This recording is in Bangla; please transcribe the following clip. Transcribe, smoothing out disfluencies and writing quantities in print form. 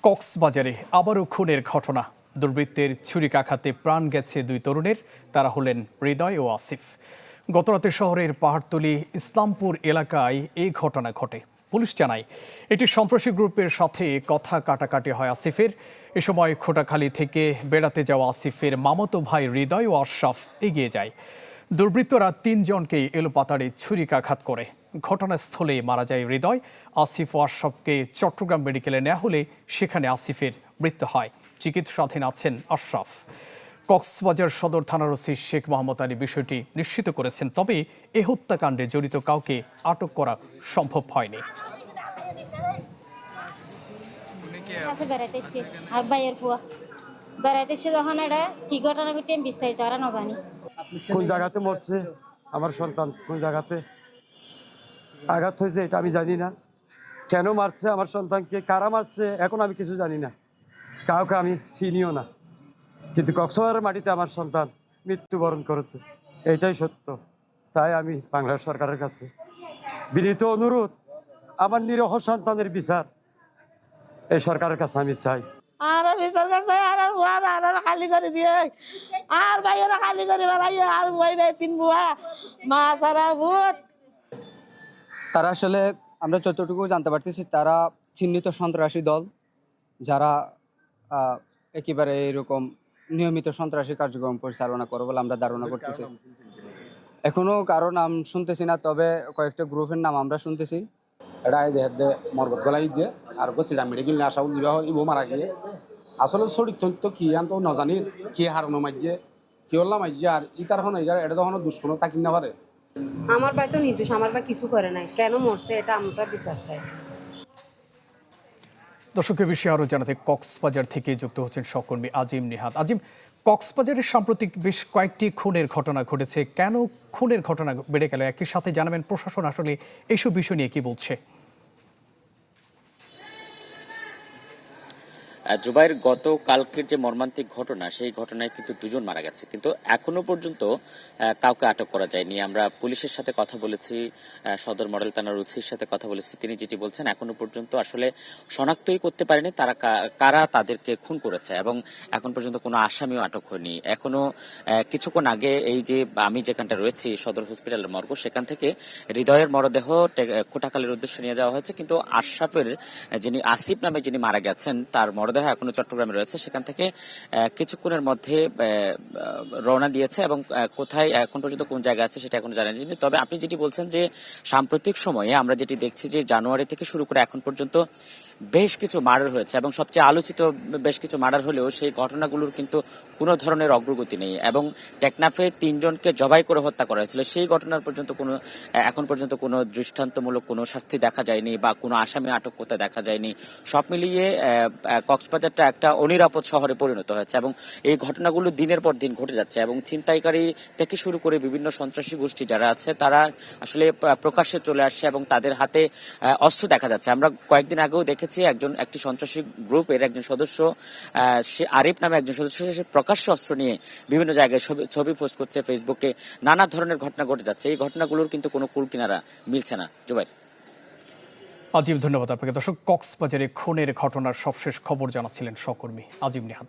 কক্সবাজারে আবারও খুনের ঘটনা। দুর্বৃত্তের ছুরিকাঘাতে প্রাণ গেছে দুই তরুণের। তারা হলেন হৃদয় ও আসিফ। গতরাতে শহরের পাহাড়তলী ইসলামপুর এলাকায় এই ঘটনা ঘটে। পুলিশ জানায় এটি সন্ত্রাসী গ্রুপের সাথে কথা কাটাকাটি হয় আসিফের। এ সময় খোটাখালী থেকে বেড়াতে যাওয়া আসিফের মামাতো ভাই হৃদয় ও আশরাফ এগিয়ে যায়। দুর্বৃত্তরা তিনজনকেই এলোপাতাড়ি ছুরিকাঘাত করে। ঘটনাস্থলে মারা যায় হৃদয়। আসিফ ও আশরাফকে চট্টগ্রাম মেডিকেলে নেওয়া হলে সেখানে আসিফের মৃত্যু হয়। চিকিৎসাধীন আছেন আশরাফ। কক্সবাজার সদর থানার ওসি শেখ মোহাম্মদ আলী বিষয়টি নিশ্চিত করেছেন, তবে এ হত্যাকাণ্ডে জড়িত কাউকে আটক করা সম্ভব হয়নি। কোন জায়গাতে মরছে আমার সন্তান, কোন জায়গাতে আঘাত হয়েছে এটা আমি জানি না। কেন মারছে আমার সন্তানকে, কারা মারছে এখন আমি কিছু জানি না, কাউকে আমি চিনিও না। কিন্তু কক্সবাজারের মাটিতে আমার সন্তান মৃত্যুবরণ করেছে, এইটাই সত্য। তাই আমি বাংলাদেশ সরকারের কাছে বিনীত অনুরোধ, আমার নিরীহ সন্তানের বিচার এই সরকারের কাছে আমি চাই। আর বিচার কাছে আর খালি করে দিয়ে আর ভাইয়েরা খালি করে বেড়াই আর ভাই তিন বুয়া মা সারা ভূত। তারা আসলে আমরা যতটুকু জানতে পারতেছি তারা চিহ্নিত সন্ত্রাসী দল, যারা একেবারে এরকম নিয়মিত সন্ত্রাসী কার্যক্রম পরিচালনা করে বলে আমরা ধারণা করতেছি। এখনো কারো নাম শুনতেছি না, তবে কয়েকটা গ্রুপের নাম আমরা শুনতেছি। এটা দেহে মরগত গলাই যে আর সিডা মেডিকেল নিয়ে আসা যা ইবো মারা গিয়ে আসলে চরিত্র কি আন তো নজানির কি হারানো মাইজে কি হল্লা মাইজে আর ইতার হন এটা তখন দুষ্কর্ম তাকিন না পারে। আমার ভাই তো নির্দোষ, আমার ভাই কিছু করে নাই, কেন মরছে এটা আমরা বিচার চাই। দর্শকের বিষয়ে আরও জানাতে কক্সবাজার থেকে যুক্ত হচ্ছেন সহকর্মী আজিম নিহাত। আজিম, কক্সবাজারের সাম্প্রতিক বেশ কয়েকটি খুনের ঘটনা ঘটেছে, কেন খুনের ঘটনা বেড়ে গেল? একই সাথে জানাবেন প্রশাসন আসলে এইসব বিষয় নিয়ে কি বলছে। জুবাইর, গত কালকের যে মর্মান্তিক ঘটনা, সেই ঘটনায় কিন্তু দুজন মারা গেছে, কিন্তু এখনো পর্যন্ত কাউকে আটক করা যায়নি। আমরা পুলিশের সাথে কথা বলেছি, সদর মডেল থানার ওসির সাথে কথা বলেছি, তিনি যেটি বলছেন এখনো পর্যন্ত আসলে শনাক্তই করতে পারেনি তারা কারা তাদেরকে খুন করেছে, এবং এখন পর্যন্ত কোনো আসামিও আটক হয়নি। এখনো কিছুক্ষণ আগে এই যে আমি যেখানটা রয়েছি সদর হসপিটালের মর্গ, সেখান থেকে হৃদয়ের মরদেহ কোটাখালীর উদ্দেশ্যে নিয়ে যাওয়া হয়েছে, কিন্তু আশরাফের যিনি আসিফ নামে যিনি মারা গেছেন তার মরদেহ এখনো চট্টগ্রামে রয়েছে। সেখান থেকে কিছুক্ষণের মধ্যে রওনা দিয়েছে, এবং কোথায় এখন পর্যন্ত কোন জায়গায় আছে সেটা এখনো জানেন। তবে আপনি যেটি বলছেন যে সাম্প্রতিক সময়ে আমরা যেটি দেখছি যে জানুয়ারি থেকে শুরু করে এখন পর্যন্ত বেশ কিছু মার্ডার হয়েছে, এবং সবচেয়ে আলোচিত বেশ কিছু মার্ডার হলেও সেই ঘটনাগুলোর কিন্তু কোনো ধরনের অগ্রগতি নেই, এবং টেকনাফে তিনজনকে জবাই করে হত্যা করা হয়েছিল, সেই ঘটনার পর্যন্ত এখন পর্যন্ত কোনো দৃষ্টান্তমূলক কোনো শাস্তি দেখা যায়নি বা কোনো আসামি আটক করতে দেখা যায়নি। সব মিলিয়ে কক্সবাজারটা একটা অনিরাপদ শহরে পরিণত হয়েছে, এবং এই ঘটনাগুলো দিনের পর দিন ঘটে যাচ্ছে, এবং ছিনতাইকারী থেকে শুরু করে বিভিন্ন সন্ত্রাসী গোষ্ঠী যারা আছে তারা আসলে প্রকাশ্যে চলে আসছে, এবং তাদের হাতে অস্ত্র দেখা যাচ্ছে। আমরা কয়েকদিন আগেও দেখেছি একটি সন্ত্রাসী গ্রুপের একজন সদস্য, সে আরিফ নামে একজন সদস্য, সে প্রকাশ্য অস্ত্র নিয়ে বিভিন্ন জায়গায় ছবি পোস্ট করছে ফেসবুকে। নানা ধরনের ঘটনা ঘটে যাচ্ছে, এই ঘটনাগুলোর কিন্তু কোনো কুল কিনারা মিলছে না। জুবাইর। আজিম, ধন্যবাদ আপনাকে। দর্শক, কক্সবাজারে খুনের ঘটনার সবশেষ খবর জানাচ্ছিলেন সহকর্মী আজিম নিহাত।